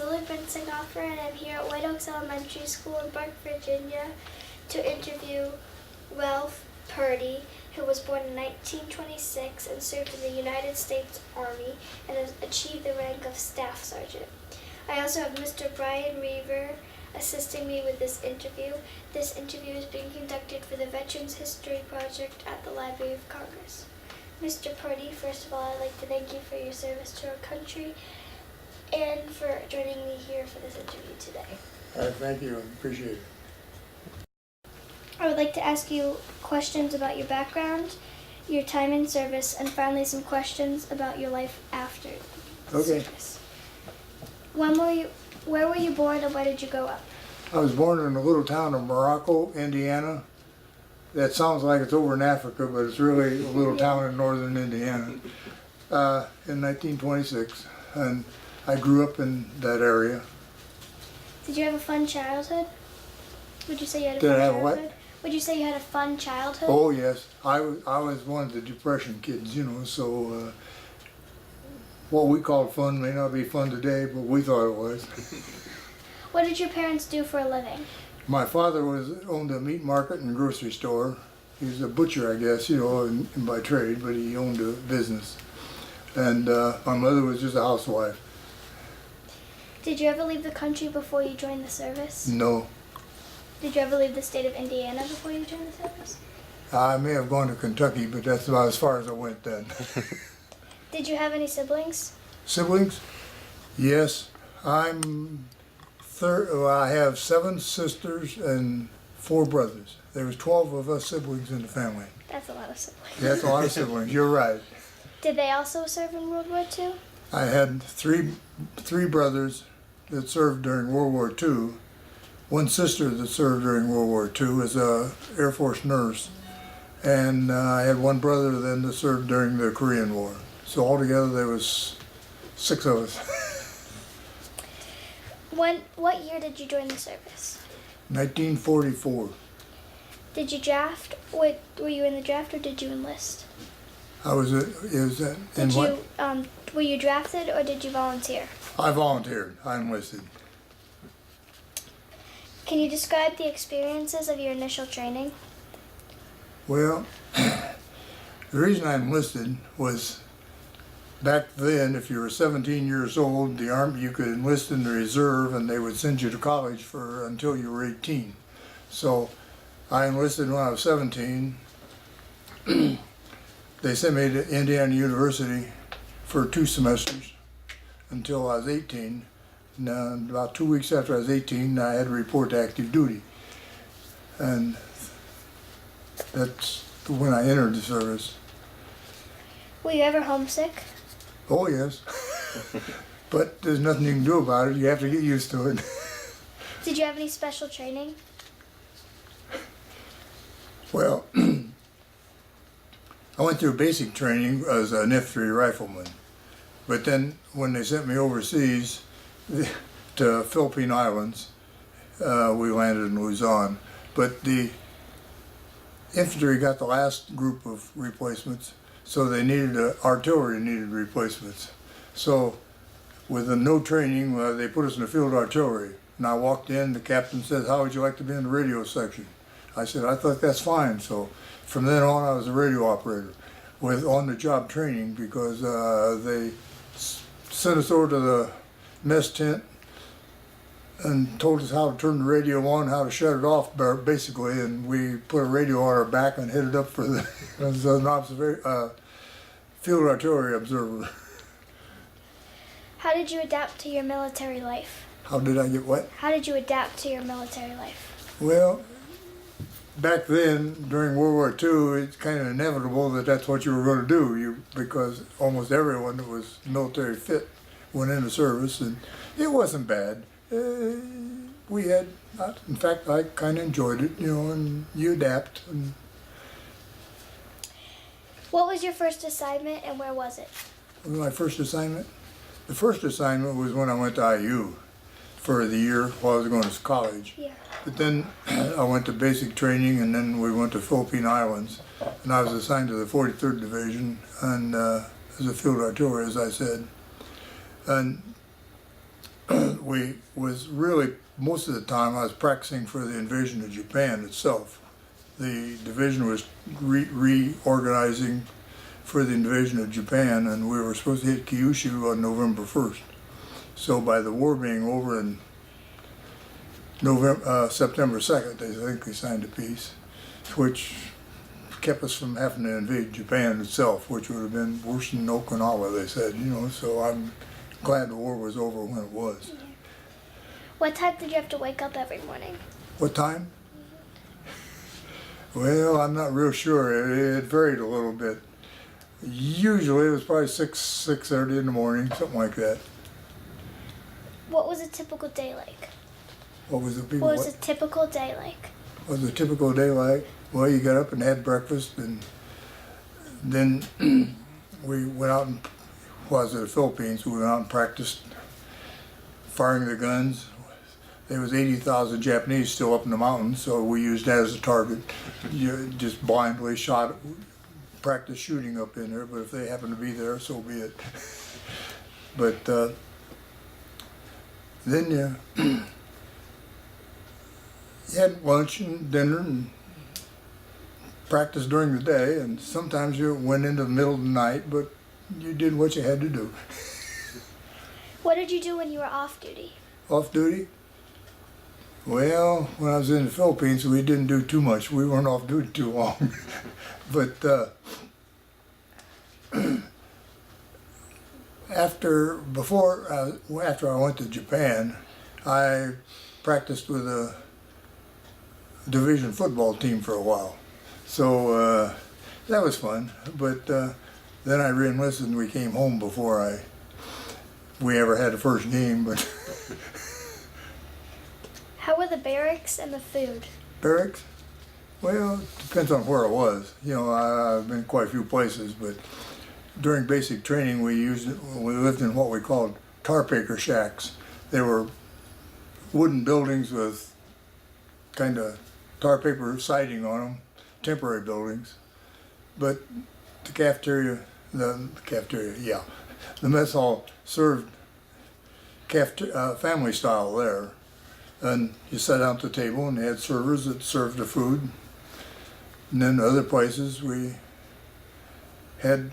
Lily Brinsigoffer, and I'm here at White Oaks Elementary School in Burke, Virginia, to interview Ralph Purdy, who was born in 1926 and served in the United States Army and has achieved the rank of Staff Sergeant. I also have Mr. Brian Reaver assisting me with this interview. This interview is being conducted for the Veterans History Project at the Library of Congress. Mr. Purdy, first of all, I'd like to thank you for your service to our country and for joining me here for this interview today. Thank you, I appreciate it. I would like to ask you questions about your background, your time in service, and finally some questions about your life after service. Where were you born and where did you grow up? I was born in a little town of Morocco, Indiana. That sounds like it's over in Africa, but it's really a little town in northern Indiana in 1926. And I grew up in that area. Did you have a fun childhood? Would you say you had a Did fun I have childhood? what? Would you say you had a fun childhood? Oh yes, I was one of the depression kids, you know, so what we called fun may not be fun today, but we thought it was. What did your parents do for a living? My father owned a meat market and grocery store. He was a butcher, I guess, you know, by trade, but he owned a business. And my mother was just a housewife. Did you ever leave the country before you joined the service? No. Did you ever leave the state of Indiana before you joined the service? I may have gone to Kentucky, but that's about as far as I went then. Did you have any siblings? Siblings? Yes. I have 7 sisters and 4 brothers. There was 12 of us siblings in the family. That's a lot of siblings. That's a lot of siblings, you're right. Did they also serve in World War II? I had three brothers that served during World War II. One sister that served during World War II as a Air Force nurse. And I had one brother then that served during the Korean War. So altogether there was 6 of us. What year did you join the service? 1944. Did you draft? Were you in the draft or did you enlist? Were you drafted or did you volunteer? I volunteered. I enlisted. Can you describe the experiences of your initial training? Well, the reason I enlisted was back then, if you were 17 years old, the Army, you could enlist in the reserve and they would send you to college until you were 18. So I enlisted when I was 17. They sent me to Indiana University for 2 semesters until I was 18. Now, about 2 weeks after I was 18, I had to report to active duty. And that's when I entered the service. Were you ever homesick? Oh, yes. But there's nothing you can do about it. You have to get used to it. Did you have any special training? Well, I went through basic training as an infantry rifleman. But then when they sent me overseas to Philippine Islands, we landed in Luzon. But the infantry got the last group of replacements, so they needed artillery needed replacements. So with no training, they put us in the field artillery. And I walked in, the captain said, "How would you like to be in the radio section?" I said, "I thought that's fine." So from then on, I was a radio operator with on-the-job training because they sent us over to the mess tent and told us how to turn the radio on, how to shut it off, basically, and we put a radio on our back and headed up for the as an field artillery observer. How did you adapt to your military life? How did I get what? How did you adapt to your military life? Well, back then, during World War II, it's kind of inevitable that that's what you were going to do, because almost everyone that was military fit went into service, and it wasn't bad. We had, in fact, I kind of enjoyed it, you know, and you adapt. And what was your first assignment and where was it? my first assignment? The first assignment was when I went to IU for the year while I was going to college. Yeah. But then I went to basic training, and then we went to Philippine Islands, and I was assigned to the 43rd Division and as a field artillery, as I said. And we was really, most of the time I was practicing for the invasion of Japan itself. The division was reorganizing for the invasion of Japan, and we were supposed to hit Kyushu on November 1st. So by the war being over in September 2nd, I think they signed a peace, which kept us from having to invade Japan itself, which would have been worse than Okinawa, they said, you know, so I'm glad the war was over when it was. Yeah. What time did you have to wake up every morning? What time? Well, I'm not real sure. It varied a little bit. Usually it was probably 6:30 in the morning, something like that. What was a typical day like? What was the What was a typical day like? What was a typical day like? Well, you got up and had breakfast, and then we went out and, well, I was in the Philippines, we went out and practiced firing the guns. There was 80,000 Japanese still up in the mountains, so we used that as a target. You just blindly shot, practice shooting up in there, but if they happen to be there, so be it. But then you had lunch and dinner and practiced during the day, and sometimes you went into the middle of the night, but you did what you had to do. What did you do when you were off duty? Off duty? Well, when I was in the Philippines, we didn't do too much. We weren't off duty too long. But after I went to Japan, I practiced with a division football team for a while. So that was fun. But then I re-enlisted and we came home before we ever had a first game. But How were the barracks and the food? barracks? Well, it depends on where it was. You know, I've been quite a few places, but during basic training we lived in what we called tar paper shacks. They were wooden buildings with kind of tar paper siding on them, temporary buildings. But the mess hall served family style there. And you sat down at the table and they had servers that served the food. And then other places we had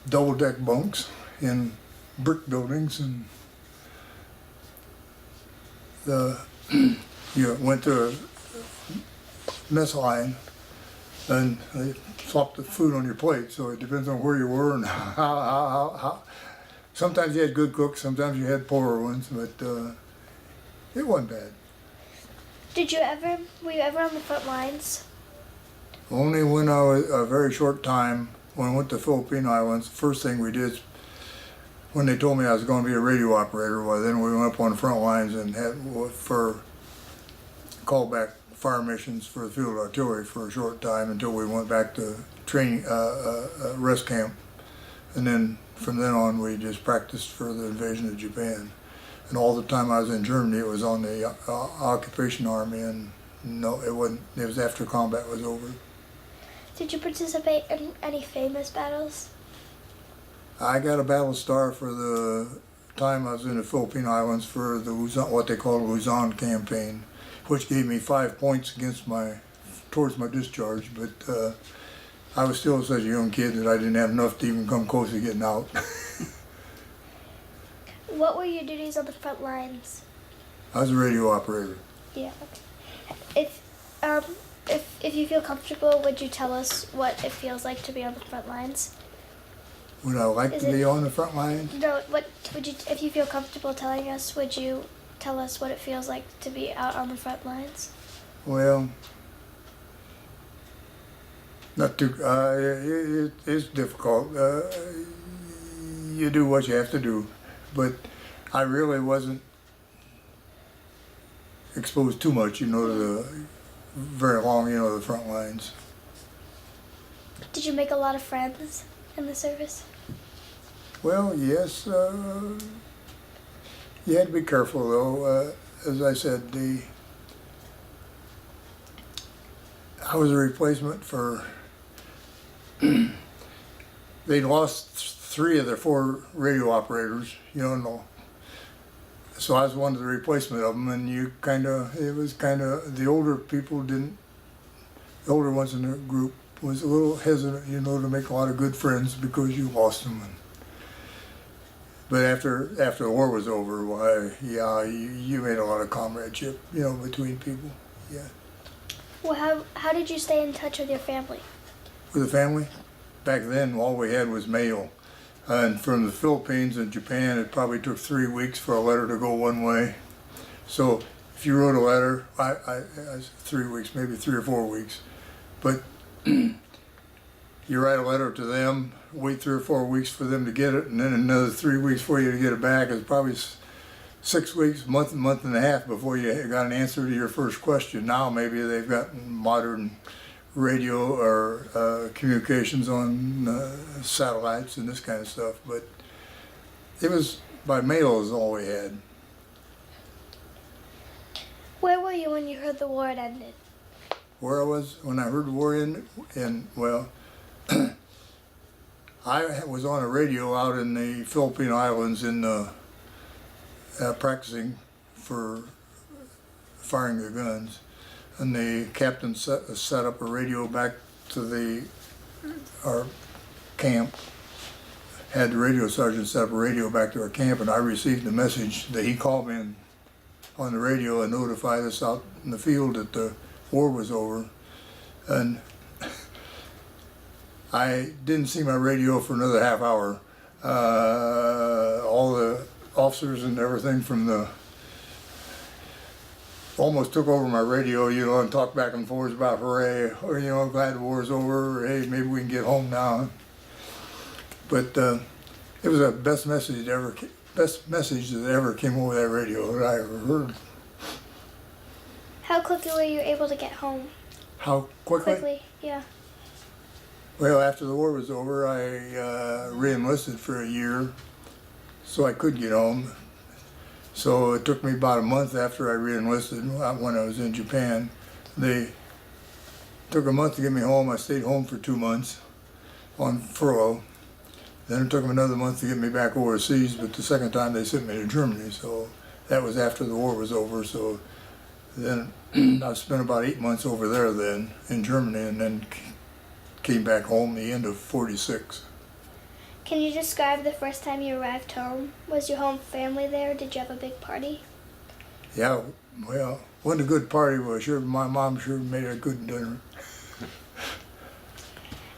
double-deck bunks in brick buildings, and you went to a mess line and they swapped the food on your plate, so it depends on where you were and how. Sometimes you had good cooks, sometimes you had poorer ones, but it wasn't bad. Were you ever on the front lines? Only when I was a very short time, when I went to the Philippine Islands, the first thing we did, when they told me I was going to be a radio operator, well, then we went up on the front lines and had for callback fire missions for the field artillery for a short time until we went back to training rest camp, and then from then on we just practiced for the invasion of Japan. And all the time I was in Germany, it was on the occupation army, and no, it wasn't. It was after combat was over. Did you participate in any famous battles? I got a battle star for the time I was in the Philippine Islands for the Luzon, what they call the Luzon campaign, which gave me 5 points towards my discharge. But I was still such a young kid that I didn't have enough to even come close to getting out. What were your duties on the front lines? I was a radio operator. Yeah. Okay. If you feel comfortable, would you tell us what it feels like to be on the front lines? Would I like to be on the front lines? No. What would you? If you feel comfortable telling us, would you tell us what it feels like to be out on the front lines? Well, not too. It's difficult. You do what you have to do, but I really wasn't exposed too much, to the very long, the front lines. Did you make a lot of friends in the service? Well, yes. You had to be careful, though. As I said, I was a replacement for. They'd lost 3 of their 4 radio operators, and so I was one of the replacement of them, and it was kind of, the older people didn't, the older ones in the group was a little hesitant, you know, to make a lot of good friends because you lost them. But after the war was over, why, yeah, you made a lot of comradeship, you know, between people, yeah. Well, how did you stay in touch with your family? With the family, back then all we had was mail. And from the Philippines and Japan, it probably took 3 weeks for a letter to go one way. So if you wrote a letter, I 3 weeks, maybe 3 or 4 weeks. But you write a letter to them, wait 3 or 4 weeks for them to get it, and then another 3 weeks for you to get it back. It's probably 6 weeks, month and a half before you got an answer to your first question. Now maybe they've got modern radio or communications on satellites and this kind of stuff, but it was by mail is all we had. Where were you when you heard the war had ended? Where I was when I heard the war ended, and well, I was on a radio out in the Philippine Islands in practicing for firing the guns. And the captain set up a radio back to our camp, had the radio sergeant set up a radio back to our camp, and I received a message that he called me on the radio and notified us out in the field that the war was over. And I didn't see my radio for another half hour. All the officers and everything from the almost took over my radio, you know, and talked back and forth about hooray, or, you know, glad the war's over, hey, maybe we can get home now. But it was the best message that ever came over that radio that I ever heard. How quickly were you able to get home? How quickly? Quickly, yeah. Well, after the war was over, I re-enlisted for a year, so I could get home. So it took me about a month after I re-enlisted when I was in Japan. They took a month to get me home. I stayed home for 2 months on furlough. Then it took them another month to get me back overseas, but the second time they sent me to Germany. So that was after the war was over. So then I spent about 8 months over there then in Germany, and then came back home the end of '46. Can you describe the first time you arrived home? Was your home family there? Did you have a big party? Yeah, well, wasn't a good party, but sure, my mom sure made a good dinner.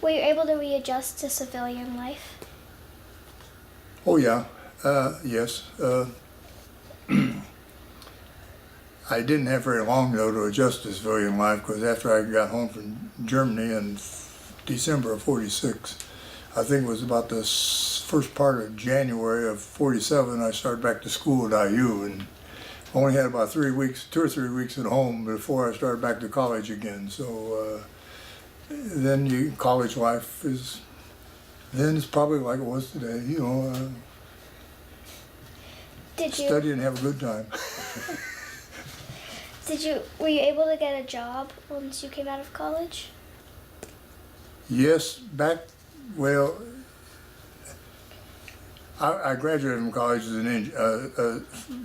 Were you able to readjust to civilian life? Oh yeah, yes. I didn't have very long though to adjust to civilian life, because after I got home from Germany in December of '46, I think it was about the first part of January of '47, I started back to school at IU, and only had about 2 or 3 weeks at home before I started back to college again. So then college life it's probably like it was today, you know, study and have a good time. Were you able to get a job once you came out of college? Yes, well, I graduated from college as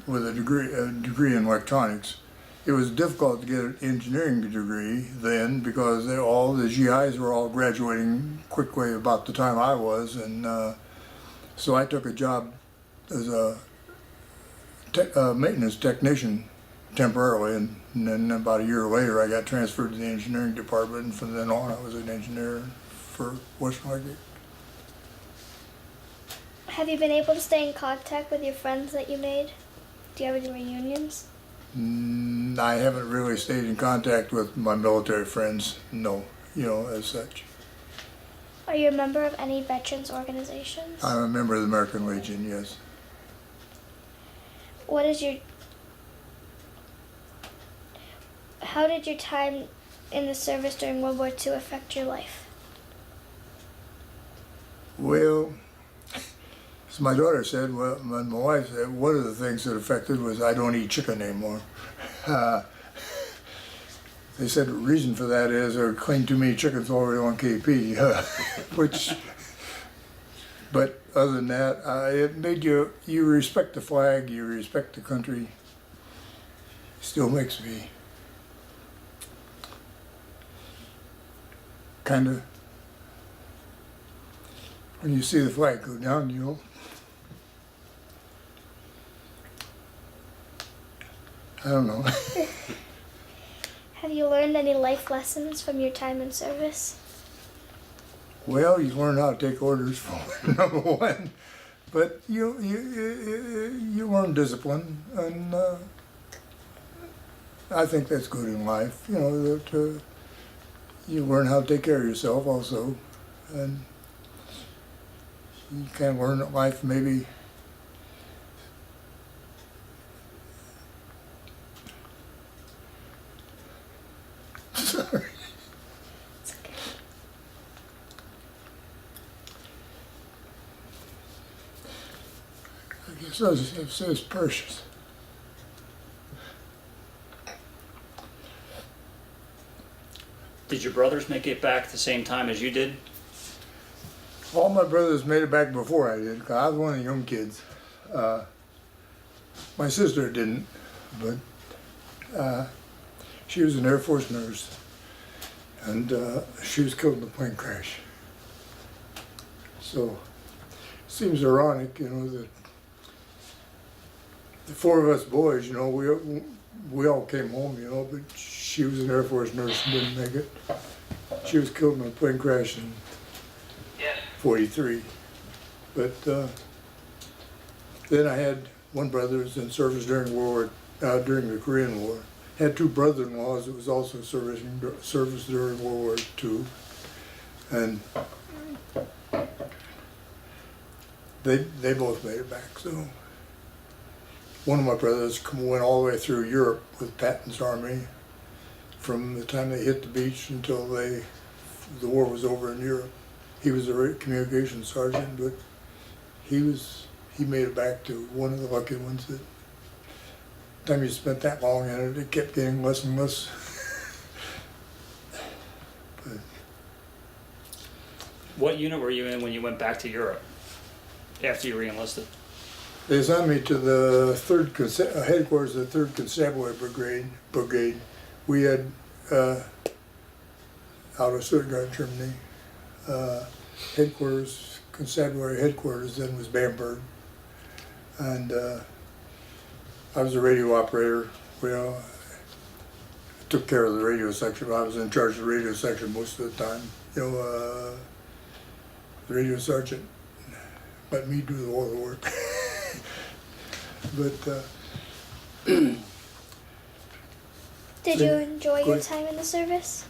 with a degree in electronics. It was difficult to get an engineering degree then because all the GIs were all graduating quickly about the time I was, and so I took a job as a maintenance technician temporarily, and then about a year later I got transferred to the engineering department, and from then on I was an engineer for Western Electric. Have you been able to stay in contact with your friends that you made? Do you have any reunions? I haven't really stayed in contact with my military friends, no, you know, as such. Are you a member of any veterans organizations? I'm a member of the American Legion, yes. How did your time in the service during World War II affect your life? Well, as my daughter said, well, my wife said, one of the things that affected was I don't eat chicken anymore. They said the reason for that is they're cleaning too many chickens already on KP, which But other than that, it made you respect the flag, you respect the country. Still makes me kind of, when you see the flag go down, you know, I don't know. Have you learned any life lessons from your time in service? Well, you learn how to take orders for number one, but you learn discipline, and I think that's good in life. You know that you learn how to take care of yourself also, and you can learn that life maybe. Sorry. It's okay. I guess it says precious. Did your brothers make it back at the same time as you did? All my brothers made it back before I did, 'cause I was one of the young kids. My sister didn't, but she was an Air Force nurse, and she was killed in a plane crash. So, it seems ironic, you know, that the four of us boys, you know, we all came home, you know, but she was an Air Force nurse and didn't make it. She was killed in a plane crash in '43. But then I had one brother who was in service during during the Korean War. Had two brother-in-laws that was also service during World War II, and they both made it back. So one of my brothers went all the way through Europe with Patton's army, from the time they hit the beach until the war was over in Europe. He was a communications sergeant, but he made it back to one of the lucky ones that. Time you spent that long in it, it kept getting less and less. But What unit were you in when you went back to Europe after you re-enlisted? they assigned me to the headquarters of the 3rd Constabulary Brigade. We had out of Stuttgart, Germany. Constabulary headquarters then was Bamberg, and I was a radio operator. Well, I took care of the radio section. I was in charge of the radio section most of the time. You know, the radio sergeant let me do all the work. But Did you enjoy your Good. time in the service?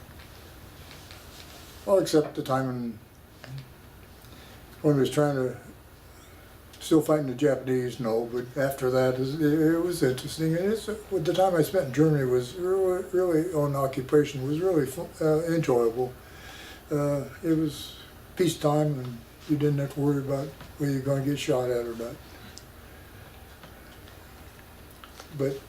well, except the time when I was trying to still fighting the Japanese, no. But after that, it was interesting. And the time I spent in Germany was really on occupation was really enjoyable. It was peacetime, and you didn't have to worry about whether you're going to get shot at or not. But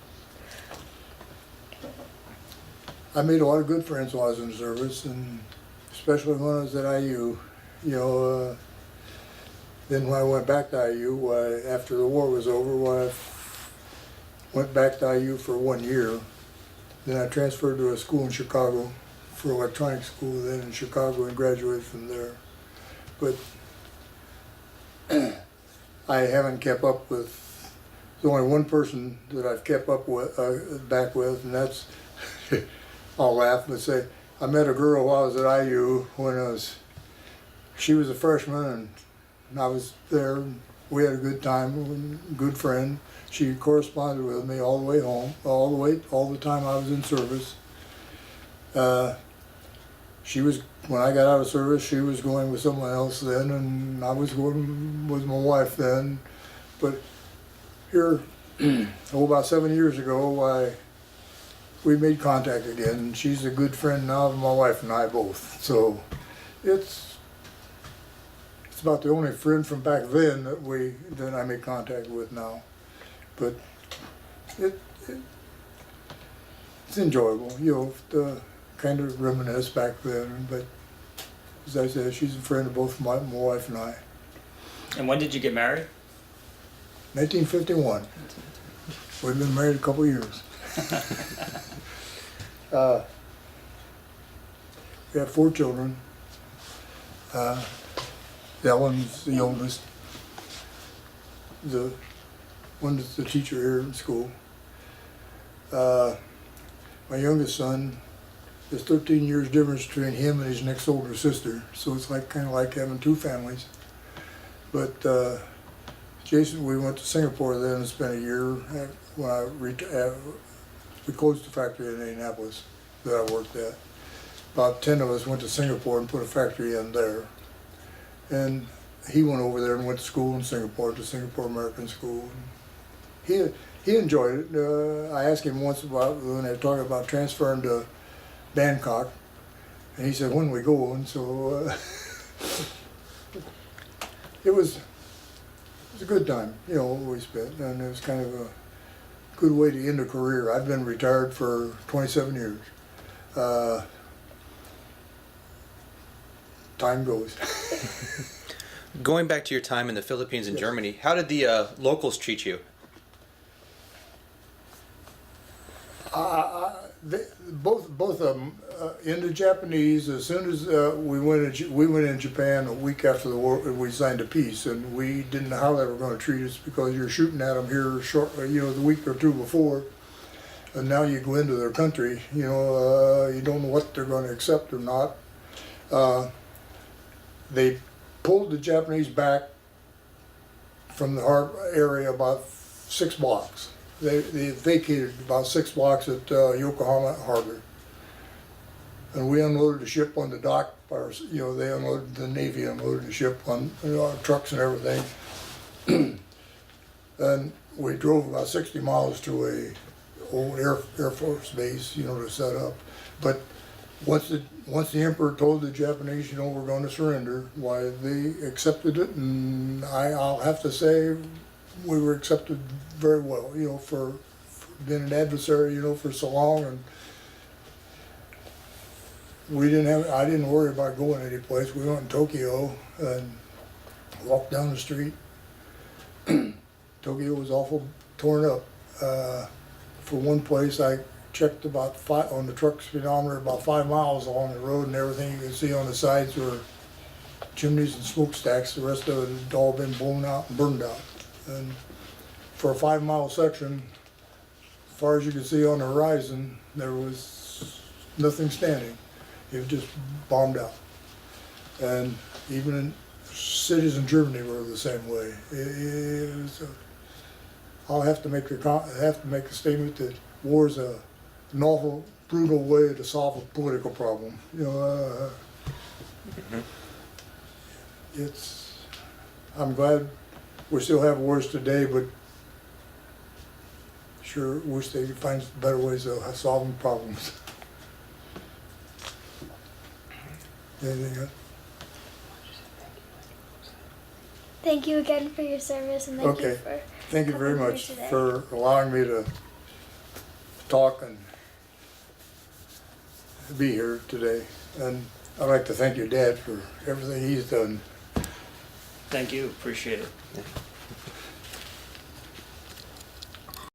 I made a lot of good friends while I was in the service, and especially when I was at IU. You know, then when I went back to IU, after the war was over, I went back to IU for 1 year. Then I transferred to a school in Chicago for electronics school then in Chicago and graduated from there. But I haven't kept up with, there's only one person that I've kept up with, back with, and that's, I'll laugh and say, I met a girl while I was at IU when she was a freshman and I was there. And we had a good time, good friend. She corresponded with me all the way home, all the time I was in service. She was, when I got out of service, she was going with someone else then, and I was going with my wife then. But here, about 7 years ago, we made contact again, and she's a good friend now of my wife and I both. So it's about the only friend from back then that I make contact with now. But it's enjoyable, you know, to kind of reminisce back then. But as I said, she's a friend of both my wife and I. And when did you get married? 1951. We've been married a couple years. We have 4 children. Ellen's the oldest. The one that's the teacher here in school. My youngest son, there's 13 years difference between him and his next older sister, so it's like kind of like having 2 families. But Jason, we went to Singapore then and spent a year. When we closed the factory in Indianapolis that I worked at. About 10 of us went to Singapore and put a factory in there. And he went over there and went to school in Singapore, to Singapore American School. He enjoyed it. I asked him once about when they were talking about transferring to Bangkok, and he said, "When we go?" And so it was a good time, you know, we spent, and it was kind of a good way to end a career. I've been retired for 27 years. Time goes. Going back to your time in the Philippines and Germany, how did the locals treat you? Both of them into Japanese. As soon as we went in Japan a week after the war, we signed a peace, and we didn't know how they were going to treat us because you're shooting at them here the week or 2 before, and now you go into their country, you don't know what they're going to accept or not. They pulled the Japanese back from the harbor area about 6 blocks. They vacated about 6 blocks at Yokohama Harbor, and we unloaded the ship on the dock. They unloaded, the Navy unloaded the ship on our trucks and everything. And we drove about 60 miles to a old Air Force base, to set up. But once the Emperor told the Japanese, we're going to surrender, why, they accepted it, and I'll have to say we were accepted very well, for being an adversary, for so long, and I didn't worry about going any place. We went in Tokyo and walked down the street. Tokyo was awful torn up. For one place, I checked about 5 on the truck speedometer, about 5 miles along the road, and everything you could see on the sides were chimneys and smokestacks. The rest of it had all been blown out and burned out. And for a 5-mile section, as far as you could see on the horizon, there was nothing standing. It was just bombed out. And even in cities in Germany were the same way. I'll have to make a statement that war is an awful, brutal way to solve a political problem. I'm glad we still have wars today, but sure wish they could find better ways of solving problems. Anything else? Thank you again for your service, and thank you for Thank you very coming much here today. for allowing me to talk and be here today. And I'd like to thank your dad for everything he's done. Thank you, appreciate it.